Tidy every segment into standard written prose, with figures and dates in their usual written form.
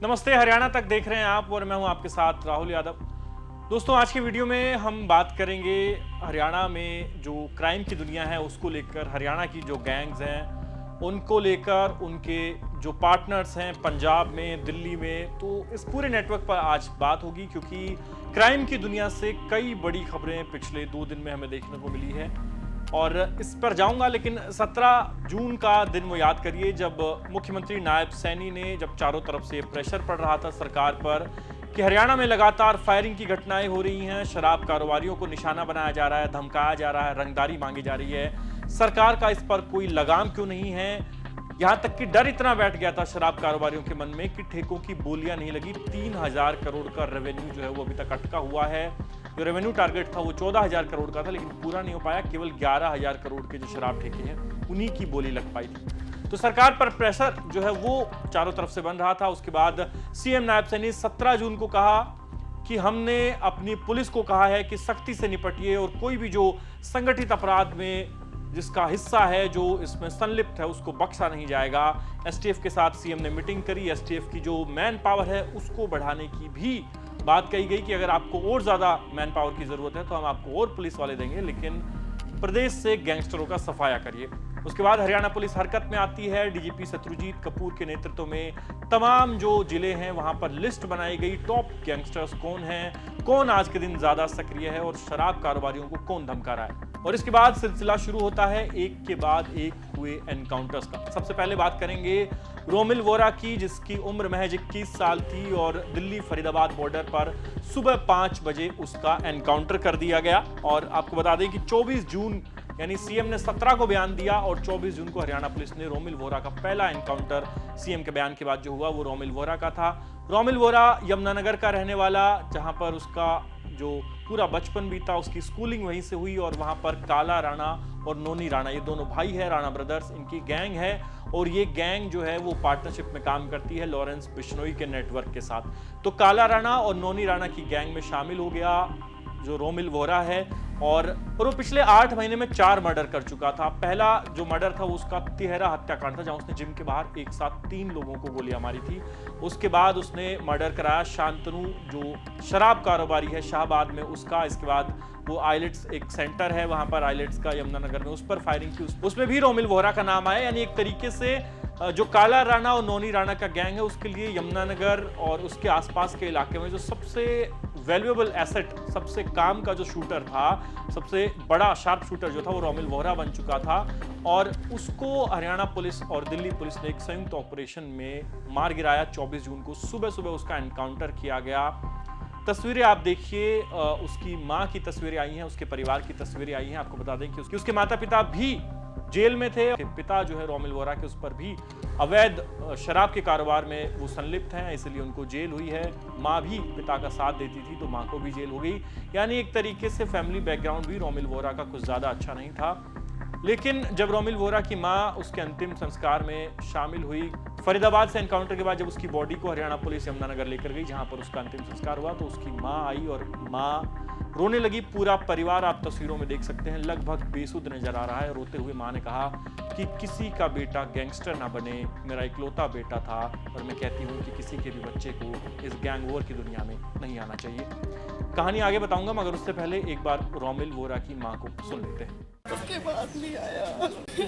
नमस्ते, हरियाणा तक देख रहे हैं आप और मैं हूं आपके साथ राहुल यादव। दोस्तों, आज की वीडियो में हम बात करेंगे हरियाणा में जो क्राइम की दुनिया है उसको लेकर, हरियाणा की जो गैंग्स हैं उनको लेकर, उनके जो पार्टनर्स हैं पंजाब में, दिल्ली में। तो इस पूरे नेटवर्क पर आज बात होगी क्योंकि क्राइम की दुनिया से कई बड़ी खबरें पिछले 2 दिन में हमें देखने को मिली है और इस पर जाऊंगा। लेकिन 17 जून का दिन वो याद करिए जब मुख्यमंत्री नायब सैनी ने, जब चारों तरफ से प्रेशर पड़ रहा था सरकार पर कि हरियाणा में लगातार फायरिंग की घटनाएं हो रही हैं, शराब कारोबारियों को निशाना बनाया जा रहा है, धमकाया जा रहा है, रंगदारी मांगी जा रही है, सरकार का इस पर कोई लगाम क्यों नहीं है। यहां तक कि डर इतना बैठ गया था शराब कारोबारियों के मन में कि ठेकों की बोलियां नहीं लगी। 3000 करोड़ का रेवेन्यू जो है वो अभी तक अटका हुआ है। जो रेवेन्यू टारगेट था वो 14,000 करोड़ का था, लेकिन पूरा नहीं हो पाया। केवल 11,000 करोड़ के जो शराब ठेके हैं उन्हीं की बोली लग पाई थी। तो सरकार पर प्रेशर जो है वो चारों तरफ से बन रहा था। उसके बाद सीएम नायब सैनी 17 जून को कहा कि हमने अपनी पुलिस को कहा है कि सख्ती से निपटिए और कोई भी जो संगठित अपराध में जिसका हिस्सा है, जो इसमें संलिप्त है, उसको बख्शा नहीं जाएगा। एसटीएफ के साथ सीएम ने मीटिंग करी। एसटीएफ की जो मैन पावर है उसको बढ़ाने की भी बात कही गई कि अगर आपको और ज्यादा मैन पावर की जरूरत है तो हम आपको और पुलिस वाले देंगे, लेकिन प्रदेश से गैंगस्टरों का सफाया करिए। उसके बाद हरियाणा पुलिस हरकत में आती है। डीजीपी शत्रुजीत कपूर के नेतृत्व में तमाम जो जिले हैं वहां पर लिस्ट बनाई गई। टॉप गैंगस्टर्स कौन हैं, कौन आज के दिन ज्यादा सक्रिय है और शराब कारोबारियों को कौन धमका रहा है। और इसके बाद सिलसिला शुरू होता है एक के बाद एक हुए एनकाउंटर्स का। सबसे पहले बात करेंगे रोमिल वोरा की, जिसकी उम्र महज 21 साल थी और दिल्ली फरीदाबाद बॉर्डर पर सुबह 5 बजे उसका एनकाउंटर कर दिया गया। और आपको बता दें कि 24 जून यानी सीएम ने 17 को बयान दिया और 24 जून को हरियाणा पुलिस ने रोमिल वोरा का पहला एनकाउंटर सीएम के बयान के बाद जो हुआ वो रोमिल वोरा का था। रोमिल वोरा यमुनानगर का रहने वाला, जहां पर उसका जो पूरा बचपन बीता, उसकी स्कूलिंग वहीं से हुई। और वहां पर काला राणा और नोनी राणा, ये दोनों भाई है, राणा ब्रदर्स, इनकी गैंग है। और ये गैंग जो है वो पार्टनरशिप में काम करती है लॉरेंस बिश्नोई के नेटवर्क के साथ। तो काला राणा और नोनी राणा की गैंग में शामिल हो गया जो रोमिल वोरा है। और वो पिछले 8 महीने में 4 मर्डर कर चुका था। पहला जो मर्डर था वो उसका तिहरा हत्याकांड था, जहां उसने जिम के बाहर एक साथ 3 लोगों को गोलियां मारी थी। उसके बाद उसने मर्डर कराया शांतनु, जो शराब कारोबारी है शाहबाद में, उसका। इसके बाद वो आइलेट्स एक सेंटर है वहां पर, आइलेट्स का यमुनानगर में, उस पर फायरिंग की, उसमें भी रोमिल वोरा का नाम आया। यानी एक तरीके से जो काला राणा और नोनी राणा का गैंग है उसके लिए यमुनानगर और उसके आसपास के इलाके में जो सबसे वैल्यूएबल एसेट, सबसे काम का जो शूटर था, सबसे बड़ा शार्प शूटर जो था वो रोमिल वोरा बन चुका था। और उसको हरियाणा पुलिस और दिल्ली पुलिस ने एक संयुक्त ऑपरेशन में मार गिराया। 24 जून को सुबह सुबह उसका एनकाउंटर किया गया। तस्वीरें आप देखिए, उसकी माँ की तस्वीरें आई हैं, उसके परिवार की तस्वीरें आई हैं। आपको बता दें कि उसके माता पिता भी जेल में थे। पिता जो है रोमिल वोरा के, उस पर भी अवैध शराब के कारोबार में वो संलिप्त हैं, इसलिए उनको जेल हुई है। माँ भी पिता का साथ देती थी तो माँ को भी जेल हो गई। यानी एक तरीके से फैमिली बैकग्राउंड भी रोमिल वोरा का कुछ ज्यादा अच्छा नहीं था। लेकिन जब रोमिल वोरा की माँ उसके अंतिम संस्कार में शामिल हुई, फरीदाबाद से एनकाउंटर के बाद जब उसकी बॉडी को हरियाणा पुलिस यमुनानगर लेकर गई जहां पर उसका अंतिम संस्कार हुआ, तो उसकी माँ आई और माँ रोने लगी। पूरा परिवार आप तस्वीरों में देख सकते हैं लगभग बेसुध नजर आ रहा है। रोते हुए माँ ने कहा कि किसी का बेटा गैंगस्टर ना बने, मेरा इकलौता बेटा था और मैं कहती हूँ कि किसी के भी बच्चे को इस गैंग वॉर की दुनिया में नहीं आना चाहिए। कहानी आगे बताऊंगा, मगर उससे पहले एक बार रोमिल वोरा की माँ को सुन लेते हैं। उसके बाद नहीं आया।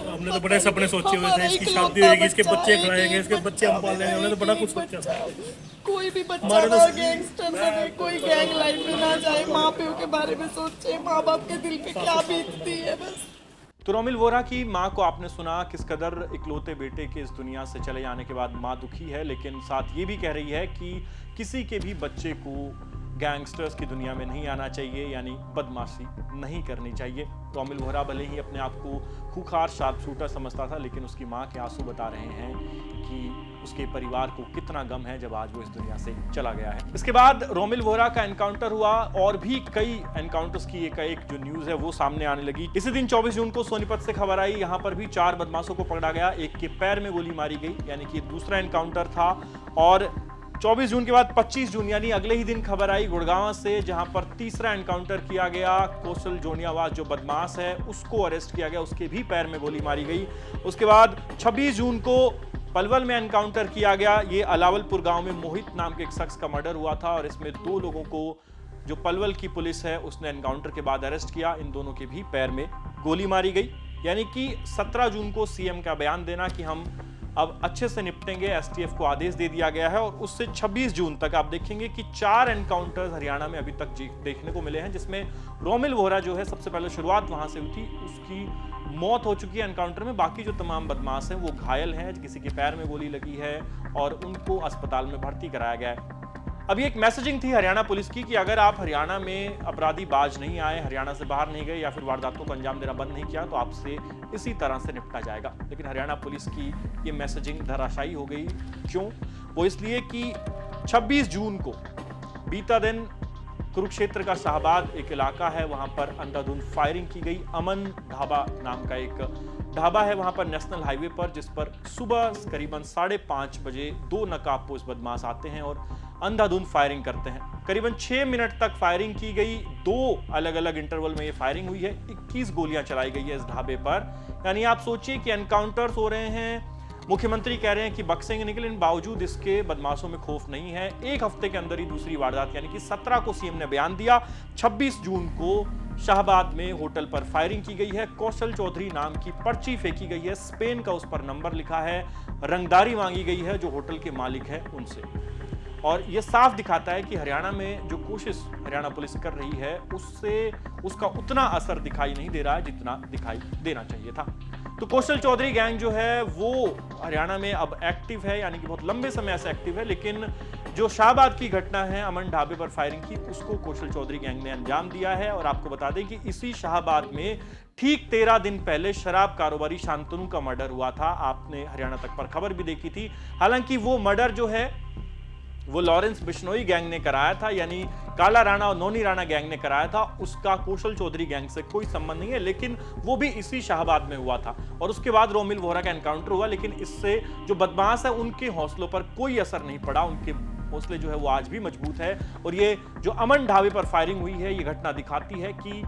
हमने तो बड़े सपने सोचे हुए थे, इसकी शादी होगी, इसके बच्चे खिलाएंगे, इसके बच्चे हम पालेंगे। हमने तो बड़ा कुछ सोचा था। कोई भी बच्चा ना गैंगस्टर बने, कोई गैंग लाइफ में ना जाए, माँ प्यो के बारे में सोचे, माँ बाप के दिल पे क्या बीतती है बस। तो रोमिल वोरा की माँ को आपने सुना, किस कदर इकलौते बेटे के इस दुनिया से चले जाने के बाद माँ दुखी है, लेकिन साथ ये भी कह रही है कि किसी के भी बच्चे को गैंगस्टर्स की दुनिया में नहीं आना चाहिए, यानी बदमाशी नहीं करनी चाहिए। रोमिल वोरा भले ही अपने आप को खूंखार शार्प शूटर समझता था, लेकिन उसकी माँ के आंसू बता रहे हैं कि उसके परिवार को कितना गम है जब आज वो इस दुनिया से चला गया है। इसके बाद रोमिल वोरा का एनकाउंटर हुआ और भी कई एनकाउंटर्स की एक जो न्यूज है वो सामने आने लगी। इसी दिन 24 जून को सोनीपत से खबर आई, यहाँ पर भी 4 बदमाशों को पकड़ा गया। एक के पैर में गोली मारी गई, यानी कि दूसरा एनकाउंटर था। और 24 जून के बाद 25 जून यानी अगले ही दिन खबर आई गुड़गांव से, जहां पर तीसरा एनकाउंटर किया गया। कौशल जोनियावाज जो बदमाश है उसको अरेस्ट किया गया, उसके भी पैर में गोली मारी गई। उसके बाद 26 जून को पलवल में एनकाउंटर किया गया। ये अलावलपुर गांव में मोहित नाम के एक शख्स का मर्डर हुआ था और इसमें 2 लोगों को जो पलवल की पुलिस है उसने एनकाउंटर के बाद अरेस्ट किया। इन दोनों के भी पैर में गोली मारी गई। यानी कि 17 जून को सीएम का बयान देना कि हम अब अच्छे से निपटेंगे, एसटीएफ को आदेश दे दिया गया है। और उससे 26 जून तक आप देखेंगे कि 4 एनकाउंटर्स हरियाणा में अभी तक देखने को मिले हैं, जिसमें रोमिल वोहरा जो है सबसे पहले शुरुआत वहां से हुई थी, उसकी मौत हो चुकी है एनकाउंटर में। बाकी जो तमाम बदमाश हैं वो घायल हैं, किसी के पैर में गोली लगी है और उनको अस्पताल में भर्ती कराया गया है। अभी एक मैसेजिंग थी हरियाणा पुलिस की कि अगर आप हरियाणा में अपराधी बाज नहीं आए, हरियाणा से बाहर नहीं गए या फिर वारदातों को अंजाम देना बंद नहीं किया तो आपसे इसी तरह से निपटा जाएगा। लेकिन हरियाणा पुलिस की ये मैसेजिंग धराशायी हो गई। क्यों? वो इसलिए कि 26 जून को बीता दिन कुरुक्षेत्र का शाहबाद एक इलाका है, वहां पर अंधाधुंध फायरिंग की गई। अमन ढाबा नाम का एक ढाबा है वहां पर नेशनल हाईवे पर, जिस पर सुबह करीबन 5:30 बजे 2 नकाबपोश बदमाश आते हैं और अंधाधुंध फायरिंग करते हैं। करीबन 6 मिनट तक फायरिंग की गई। 2 अलग अलग इंटरवल में ये फायरिंग हुई है। 21 गोलियां चलाई गई है इस ढाबे पर। यानी आप सोचिए कि एनकाउंटर्स हो रहे हैं, मुख्यमंत्री कह रहे हैं कि बक्सेंगे नहीं, लेकिन बावजूद इसके बदमाशों में खौफ नहीं है। 1 हफ्ते के अंदर ही दूसरी वारदात, यानी कि 17 को सीएम ने बयान दिया, 26 जून को शाहबाद में होटल पर फायरिंग की गई है। कौशल चौधरी नाम की पर्ची फेंकी गई है, स्पेन का उस पर नंबर लिखा है, रंगदारी मांगी गई है जो होटल के मालिक है उनसे। और यह साफ दिखाता है कि हरियाणा में जो कोशिश हरियाणा पुलिस कर रही है उससे उसका उतना असर दिखाई नहीं दे रहा है जितना दिखाई देना चाहिए था। तो कौशल चौधरी गैंग जो है वो हरियाणा में अब एक्टिव है, यानी कि बहुत लंबे समय से एक्टिव है। लेकिन जो शाहबाद की घटना है, अमन ढाबे पर फायरिंग की, उसको कौशल चौधरी गैंग ने अंजाम दिया है। और आपको बता दें कि इसी शाहबाद में ठीक 13 दिन पहले शराब कारोबारी शांतनु का मर्डर हुआ था। आपने हरियाणा तक पर खबर भी देखी थी। हालांकि वो मर्डर जो है वो लॉरेंस बिश्नोई गैंग ने कराया था, यानी काला राणा और नोनी राणा गैंग ने कराया था। उसका कौशल चौधरी गैंग से कोई संबंध नहीं है, लेकिन वो भी इसी शाहबाद में हुआ था। और उसके बाद रोमिल वोहरा का एनकाउंटर हुआ, लेकिन इससे जो बदमाश है उनके हौसलों पर कोई असर नहीं पड़ा। उनके हौसले जो है वो आज भी मजबूत है। और ये जो अमन ढाबे पर फायरिंग हुई है, ये घटना दिखाती है कि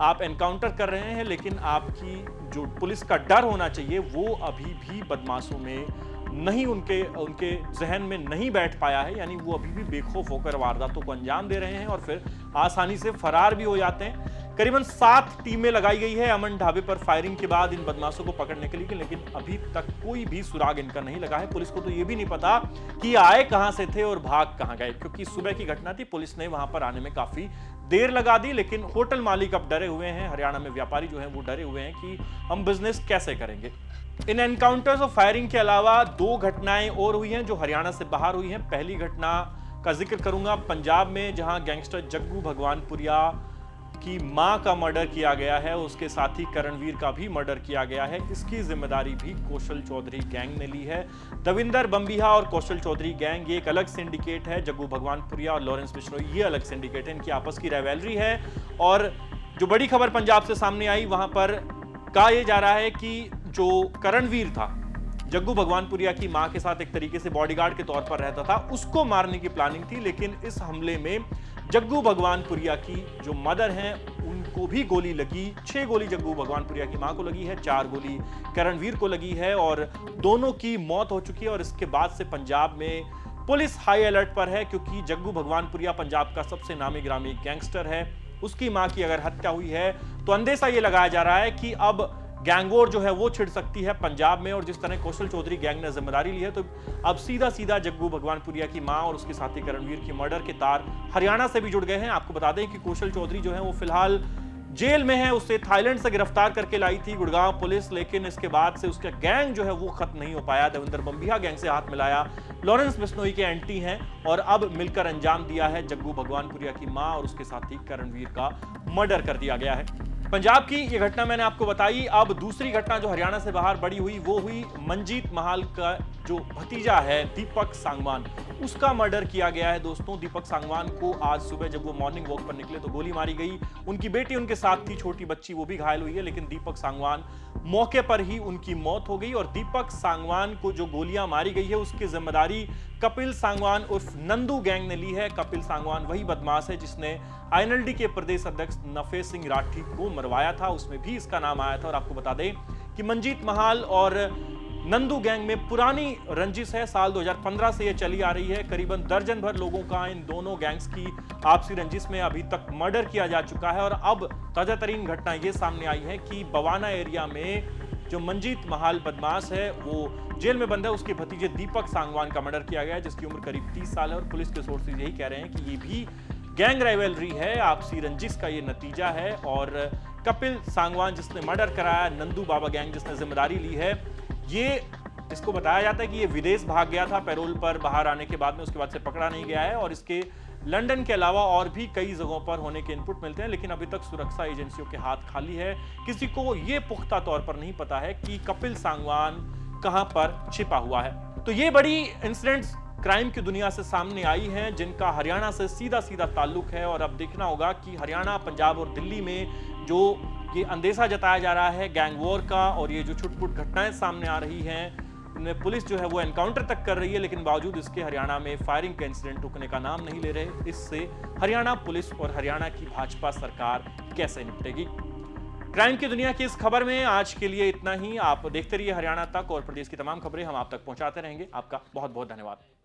आप एनकाउंटर कर रहे हैं, लेकिन आपकी जो पुलिस का डर होना चाहिए वो अभी भी बदमाशों में नहीं, उनके जहन में नहीं बैठ पाया है। यानी वो अभी भी बेखौफ होकर वारदातों को अंजाम दे रहे हैं और फिर आसानी से फरार भी हो जाते हैं। करीबन 7 टीमें लगाई गई है अमन ढाबे पर फायरिंग के बाद इन बदमाशों को पकड़ने के लिए, लेकिन अभी तक कोई भी सुराग इनका नहीं लगा है। पुलिस को तो ये भी नहीं पता कि आए कहां से थे और भाग कहां गए, क्योंकि सुबह की घटना थी। पुलिस ने वहां पर आने में काफी देर लगा दी, लेकिन होटल मालिक अब डरे हुए हैं। हरियाणा में व्यापारी जो हैं वो डरे हुए हैं कि हम बिजनेस कैसे करेंगे। इन एनकाउंटर्स और फायरिंग के अलावा 2 घटनाएं और हुई हैं जो हरियाणा से बाहर हुई हैं। पहली घटना का जिक्र करूंगा पंजाब में, जहां गैंगस्टर जग्गू भगवानपुरिया की मां का मर्डर किया गया है, उसके साथ ही करणवीर का भी मर्डर किया गया है। इसकी जिम्मेदारी भी कौशल चौधरी गैंग ने ली है। दविंदर बंबिहा और कौशल चौधरी गैंग ये एक अलग सिंडिकेट है। जग्गू भगवानपुरिया और लॉरेंस बिश्नोई ये अलग सिंडिकेट है। इनकी आपस की राइवलरी है। और जो बड़ी खबर पंजाब से सामने आई, वहां पर कहा यह जा रहा है कि जो करणवीर था, जग्गू भगवानपुरिया की मां के साथ एक तरीके से बॉडीगार्ड के तौर पर रहता था, उसको मारने की प्लानिंग थी। लेकिन इस हमले में जग्गू भगवानपुरिया की जो मदर हैं उनको भी गोली लगी। 6 गोली जग्गू भगवानपुरिया की मां को लगी है, 4 गोली करणवीर को लगी है और दोनों की मौत हो चुकी है। और इसके बाद से पंजाब में पुलिस हाई अलर्ट पर है, क्योंकि जग्गू भगवानपुरिया पंजाब का सबसे नामी ग्रामी गैंगस्टर है। उसकी मां की अगर हत्या हुई है तो अंदेशा यह लगाया जा रहा है कि अब गैंगवॉर जो है वो छिड़ सकती है पंजाब में। और जिस तरह कौशल चौधरी गैंग ने जिम्मेदारी ली है, तो अब सीधा सीधा जग्गू भगवानपुरिया की मां और उसके साथी करणवीर की मर्डर के तार हरियाणा से भी जुड़ गए हैं। आपको बता दें कि कौशल चौधरी जो है वो फिलहाल जेल में है। उसे थाईलैंड से गिरफ्तार करके लाई थी गुड़गांव पुलिस, लेकिन इसके बाद से उसका गैंग जो है वो खत्म नहीं हो पाया। दविंदर बंबिहा गैंग से हाथ मिलाया, लॉरेंस बिश्नोई के एंटी हैं और अब मिलकर अंजाम दिया है जग्गू भगवानपुरिया की मां और उसके साथी करणवीर का मर्डर कर दिया गया है। पंजाब की ये घटना मैंने आपको बताई। अब दूसरी घटना जो हरियाणा से बाहर बड़ी हुई वो हुई मंजीत महाल का जो भतीजा है दीपक सांगवान, उसका मर्डर किया गया है। दोस्तों, दीपक सांगवान को आज सुबह जब वो मॉर्निंग वॉक पर निकले तो गोली मारी गई। उनकी बेटी उनके साथ थी, छोटी बच्ची, वो भी घायल हुई है। लेकिन दीपक सांगवान मौके पर ही उनकी मौत हो गई। और दीपक सांगवान को जो गोलियां मारी गई है उसकी जिम्मेदारी कपिल सांगवान उर्फ नंदू गैंग ने ली है। कपिल सांगवान वही बदमाश है जिसने आईएनएलडी के प्रदेश अध्यक्ष नफे सिंह राठी को मरवाया था, उसमें भी इसका नाम आया था। और आपको बता दें कि मंजीत महाल और नंदू गैंग में पुरानी रंजिश है। साल 2015 से यह चली आ रही है। करीबन दर्जन भर लोगों का इन दोनों गैंग्स की आपसी रंजिश में अभी तक मर्डर किया जा चुका है। और अब ताजा तरीन घटना यह सामने आई है कि बवाना एरिया में जो मंजीत महाल बदमाश है वो जेल में बंद है। उसके भतीजे दीपक सांगवान का मर्डर किया गया है, जिसकी उम्र करीब 30 साल है। और पुलिस के सोर्सेज यही कह रहे हैं कि ये भी गैंग राइवलरी है, आपसी रंजिश का ये नतीजा है। और कपिल सांगवान जिसने मर्डर कराया, नंदू बाबा गैंग जिसने जिम्मेदारी ली है, ये इसको बताया जाता है कि ये विदेश भाग गया था पैरोल पर बाहर आने के बाद में, उसके बाद से पकड़ा नहीं गया है। और इसके लंदन के अलावा और भी कई जगहों पर होने के इनपुट मिलते हैं, लेकिन अभी तक सुरक्षा एजेंसियों के हाथ खाली है। किसी को ये पुख्ता तौर पर नहीं पता है कि कपिल सांगवान कहां पर छिपा हुआ है। तो ये बड़ी इंसिडेंट्स क्राइम की दुनिया से सामने आई हैं, जिनका हरियाणा से सीधा सीधा ताल्लुक है। और अब देखना होगा कि हरियाणा, पंजाब और दिल्ली में जो ये अंदेशा जताया जा रहा है गैंग वॉर का, और ये जो छुटपुट घटनाएं सामने आ रही हैं, इनमें पुलिस जो है वो एनकाउंटर तक कर रही है, लेकिन बावजूद इसके हरियाणा में फायरिंग के इंसिडेंट रुकने का नाम नहीं ले रहे। इससे हरियाणा पुलिस और हरियाणा की भाजपा सरकार कैसे निपटेगी? क्राइम की दुनिया की इस खबर में आज के लिए इतना ही। आप देखते रहिए हरियाणा तक, और प्रदेश की तमाम खबरें हम आप तक पहुंचाते रहेंगे। आपका बहुत बहुत धन्यवाद।